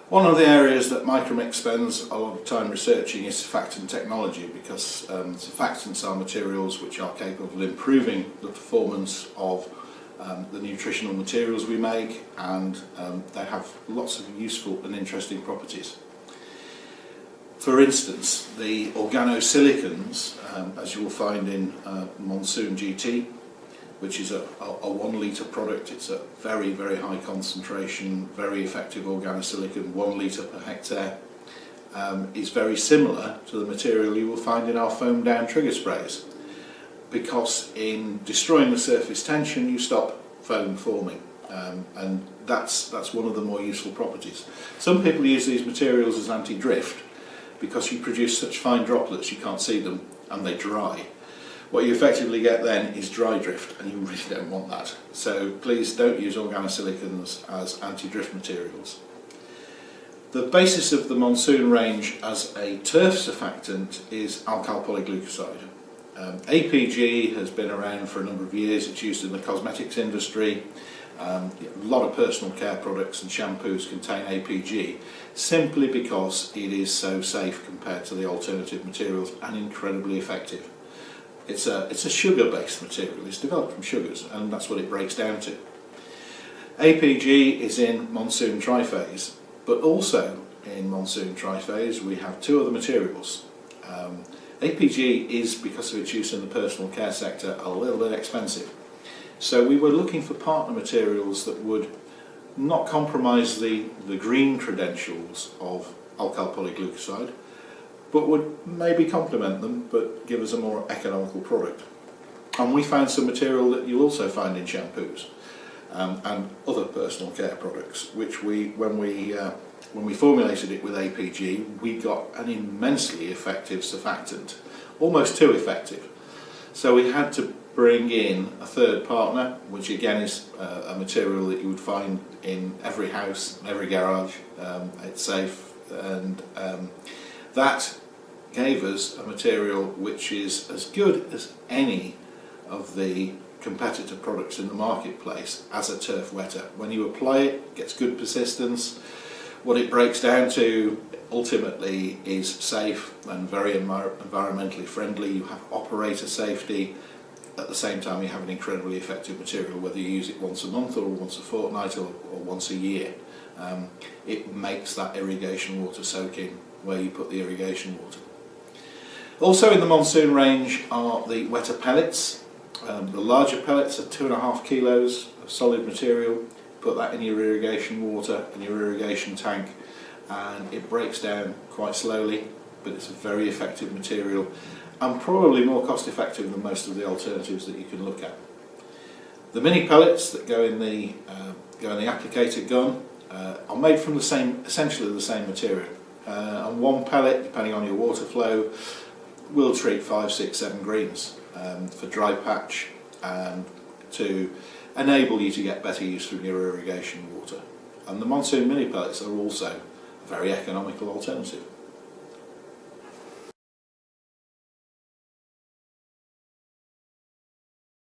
One of the areas that Micromix spends a lot of time researching is surfactant technology, because surfactants are materials which are capable of improving the performance of the nutritional materials we make, and they have lots of useful and interesting properties. For instance, the organosilicons, as you will find in Monsoon GT, which is a 1 litre product. It's a very, very high concentration, very effective organosilicon, 1 litre per hectare, is very similar to the material you will find in our foam down trigger sprays, because in destroying the surface tension you stop foam forming, and that's one of the more useful properties. Some people use these materials as anti-drift because you produce such fine droplets you can't see them and they dry. What you effectively get then is dry drift, and you really don't want that. So please don't use organosilicons as anti-drift materials. The basis of the Monsoon range as a turf surfactant is alkyl polyglycoside. APG has been around for a number of years. It's used in the cosmetics industry. A lot of personal care products and shampoos contain APG, simply because it is so safe compared to the alternative materials and incredibly effective. It's a sugar-based material. It's developed from sugars, and that's what it breaks down to. APG is in Monsoon Triphase, but also in Monsoon Triphase we have two other materials. APG is, because of its use in the personal care sector, a little bit expensive. So we were looking for partner materials that would not compromise the green credentials of alkyl polyglycoside, but would maybe complement them but give us a more economical product. And we found some material that you'll also find in shampoos and other personal care products, which when we formulated it with APG, we got an immensely effective surfactant, almost too effective. So we had to bring in a third partner, which again is a material that you would find in every house, every garage. It's safe, and that gave us a material which is as good as any of the competitor products in the marketplace as a turf wetter. When you apply it, it gets good persistence. What it breaks down to ultimately is safe and very environmentally friendly. You have operator safety. At the same time, you have an incredibly effective material, whether you use it once a month or once a fortnight or once a year. It makes that irrigation water soak in where you put the irrigation water. Also in the Monsoon range are the wetter pellets. The larger pellets are 2.5 kilos of solid material. Put that in your irrigation water, in your irrigation tank, and it breaks down quite slowly, but it's a very effective material and probably more cost effective than most of the alternatives that you can look at. The mini pellets that go in the applicator gun are made from essentially the same material, and one pellet, depending on your water flow, will treat 5, 6, 7 greens for dry patch, and to enable you to get better use from your irrigation water. And the Monsoon mini pellets are also a very economical alternative.